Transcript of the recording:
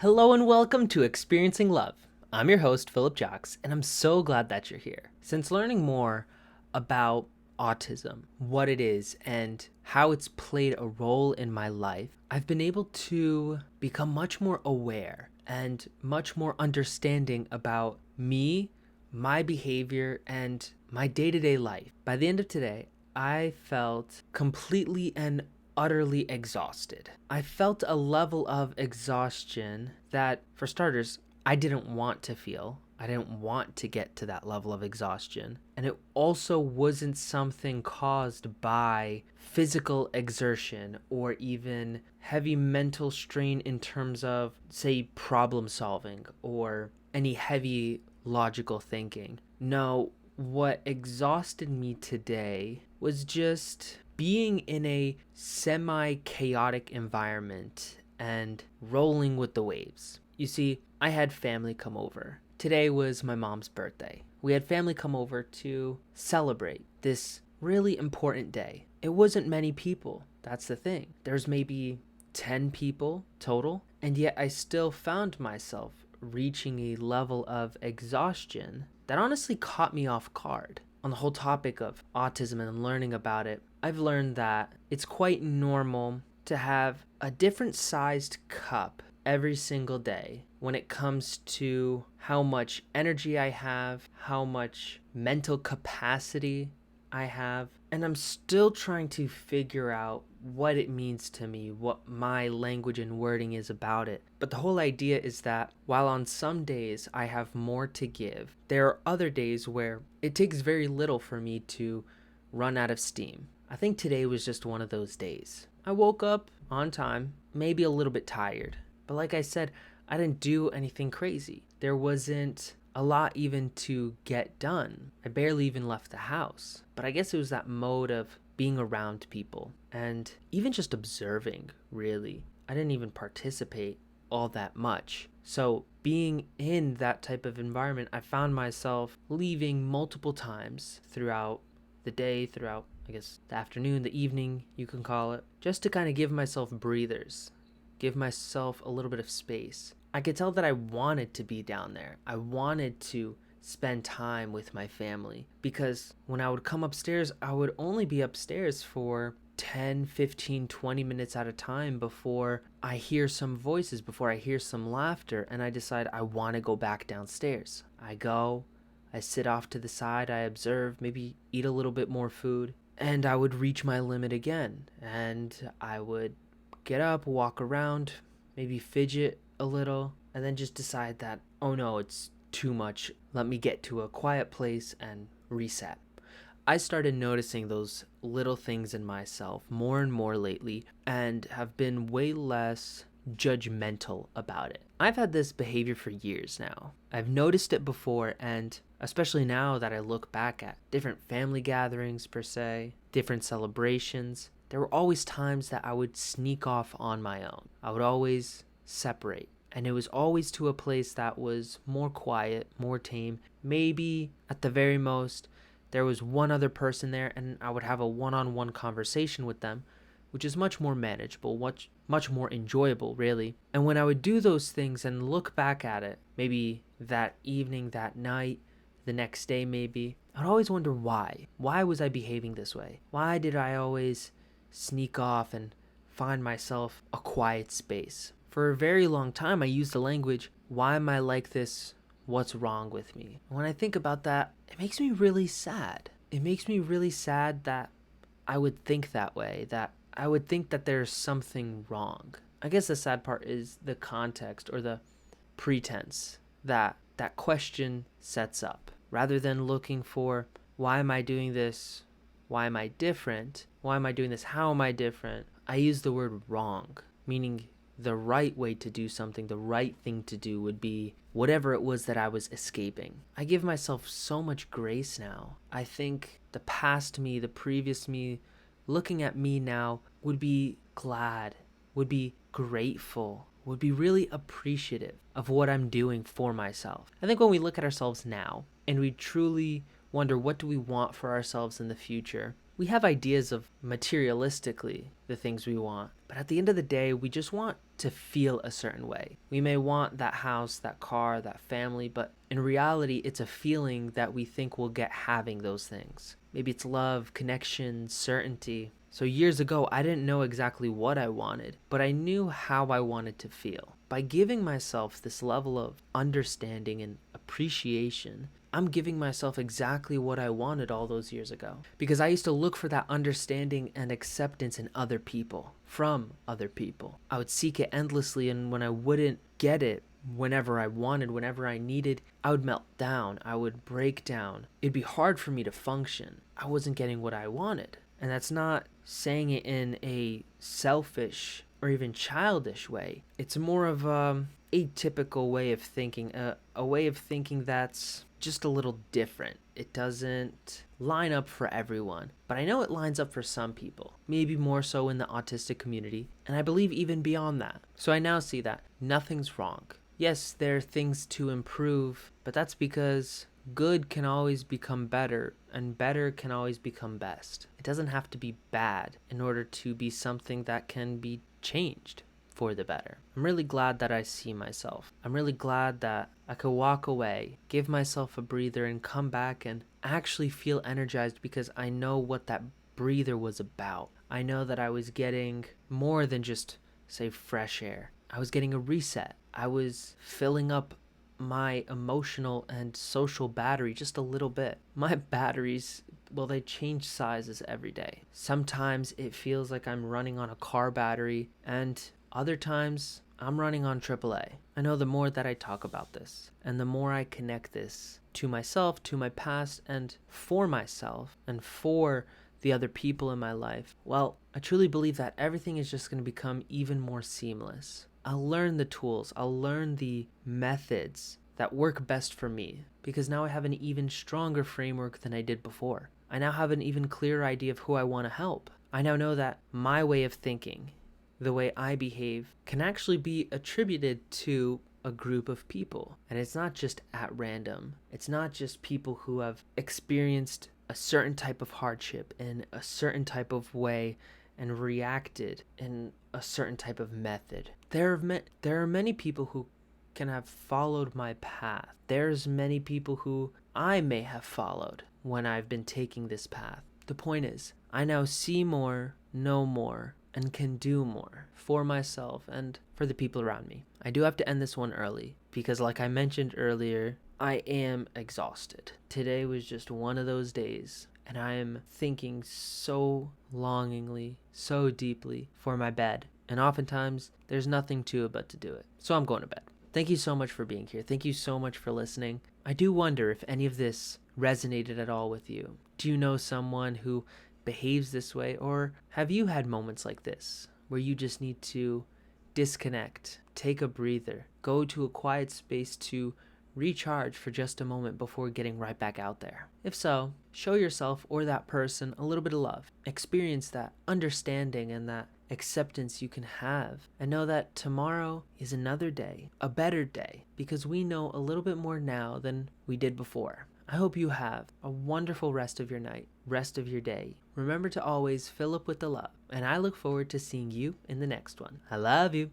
Hello and welcome to Experiencing Love. I'm your host, Philip Jocks, and I'm so glad that you're here. Since learning more about autism, what it is, and how it's played a role in my life, I've been able to become much more aware and much more understanding about me, my behavior, and my day to day life. By the end of today, I felt completely and utterly exhausted. I felt a level of exhaustion that, for starters, I didn't want to feel. I didn't want to get to that level of exhaustion. And it also wasn't something caused by physical exertion or even heavy mental strain in terms of, say, problem solving or any heavy logical thinking. No, what exhausted me today was just being in a semi chaotic environment and rolling with the waves. You see, I had family come over. Today was my mom's birthday. We had family come over to celebrate this really important day. It wasn't many people, that's the thing. There's maybe 10 people total, and yet I still found myself reaching a level of exhaustion that honestly caught me off guard. On the whole topic of autism and learning about it, I've learned that it's quite normal to have a different sized cup every single day when it comes to how much energy I have, how much mental capacity I have, and I'm still trying to figure out what it means to me, what my language and wording is about it. But the whole idea is that while on some days I have more to give, there are other days where it takes very little for me to run out of steam. I think today was just one of those days. I woke up on time, maybe a little bit tired, but like I said, I didn't do anything crazy. There wasn't a lot even to get done. I barely even left the house. But I guess it was that mode of being around people and even just observing, really. I didn't even participate all that much. So being in that type of environment, I found myself leaving multiple times throughout the day, throughout, I guess, the afternoon, the evening, you can call it, just to kind of give myself breathers, give myself a little bit of space. I could tell that I wanted to be down there. I wanted to spend time with my family because when I would come upstairs, I would only be upstairs for 10, 15, 20 minutes at a time before I hear some voices, before I hear some laughter, and I decide I want to go back downstairs. I go, I sit off to the side, I observe, maybe eat a little bit more food, and I would reach my limit again. And I would get up, walk around, maybe fidget a little, and then just decide that, oh no, it's too much. Let me get to a quiet place and reset. I started noticing those little things in myself more and more lately and have been way less judgmental about it. I've had this behavior for years now. I've noticed it before, and especially now that I look back at different family gatherings per se, different celebrations, there were always times that I would sneak off on my own. I would always separate. And it was always to a place that was more quiet, more tame. Maybe at the very most, there was one other person there and I would have a one-on-one conversation with them, which is much more manageable, much more enjoyable, really. And when I would do those things and look back at it, maybe that evening, that night, the next day maybe, I'd always wonder why. Why was I behaving this way? Why did I always sneak off and find myself a quiet space? For a very long time, I used the language, why am I like this? What's wrong with me? When I think about that, it makes me really sad. It makes me really sad that I would think that way, that I would think that there's something wrong. I guess the sad part is the context or the pretense that that question sets up. Rather than looking for, why am I doing this? Why am I different? Why am I doing this? How am I different? I use the word wrong, meaning the right way to do something, the right thing to do would be whatever it was that I was escaping. I give myself so much grace now. I think the past me, the previous me, looking at me now would be glad, would be grateful, would be really appreciative of what I'm doing for myself. I think when we look at ourselves now and we truly wonder what do we want for ourselves in the future, we have ideas of materialistically the things we want. But at the end of the day, we just want to feel a certain way. We may want that house, that car, that family, but in reality, it's a feeling that we think we'll get having those things. Maybe it's love, connection, certainty. So years ago, I didn't know exactly what I wanted, but I knew how I wanted to feel. By giving myself this level of understanding and appreciation, I'm giving myself exactly what I wanted all those years ago. Because I used to look for that understanding and acceptance in other people, from other people. I would seek it endlessly, and when I wouldn't get it, whenever I wanted, whenever I needed, I would melt down. I would break down. It'd be hard for me to function. I wasn't getting what I wanted. And that's not saying it in a selfish or even childish way. It's more of a atypical way of thinking, a way of thinking that's just a little different. It doesn't line up for everyone, but I know it lines up for some people, maybe more so in the autistic community, and I believe even beyond that. So I now see that nothing's wrong. Yes, there are things to improve, but that's because good can always become better, and better can always become best. It doesn't have to be bad in order to be something that can be changed for the better. I'm really glad that I see myself. I'm really glad that I could walk away, give myself a breather, and come back and actually feel energized because I know what that breather was about. I know that I was getting more than just, say, fresh air. I was getting a reset. I was filling up my emotional and social battery just a little bit. My batteries, well, they change sizes every day. Sometimes it feels like I'm running on a car battery, and other times I'm running on AAA. I know the more that I talk about this, and the more I connect this to myself, to my past, and for myself, and for the other people in my life, well, I truly believe that everything is just going to become even more seamless. I'll learn the tools, I'll learn the methods that work best for me, because now I have an even stronger framework than I did before. I now have an even clearer idea of who I want to help. I now know that my way of thinking, the way I behave, can actually be attributed to a group of people. And it's not just at random. It's not just people who have experienced a certain type of hardship in a certain type of way and reacted in a certain type of method. There are many people who can have followed my path. There's many people who I may have followed when I've been taking this path. The point is, I now see more, know more, and can do more for myself and for the people around me. I do have to end this one early because, like I mentioned earlier, I am exhausted. Today was just one of those days, and I am thinking so longingly, so deeply for my bed. And oftentimes, there's nothing to it but to do it. So I'm going to bed. Thank you so much for being here. Thank you so much for listening. I do wonder if any of this resonated at all with you. Do you know someone who behaves this way, or have you had moments like this where you just need to disconnect, take a breather, go to a quiet space to recharge for just a moment before getting right back out there? If so, show yourself or that person a little bit of love. Experience that understanding and that acceptance you can have, and know that tomorrow is another day, a better day, because we know a little bit more now than we did before. I hope you have a wonderful rest of your night, rest of your day. Remember to always fill up with the love, and I look forward to seeing you in the next one. I love you.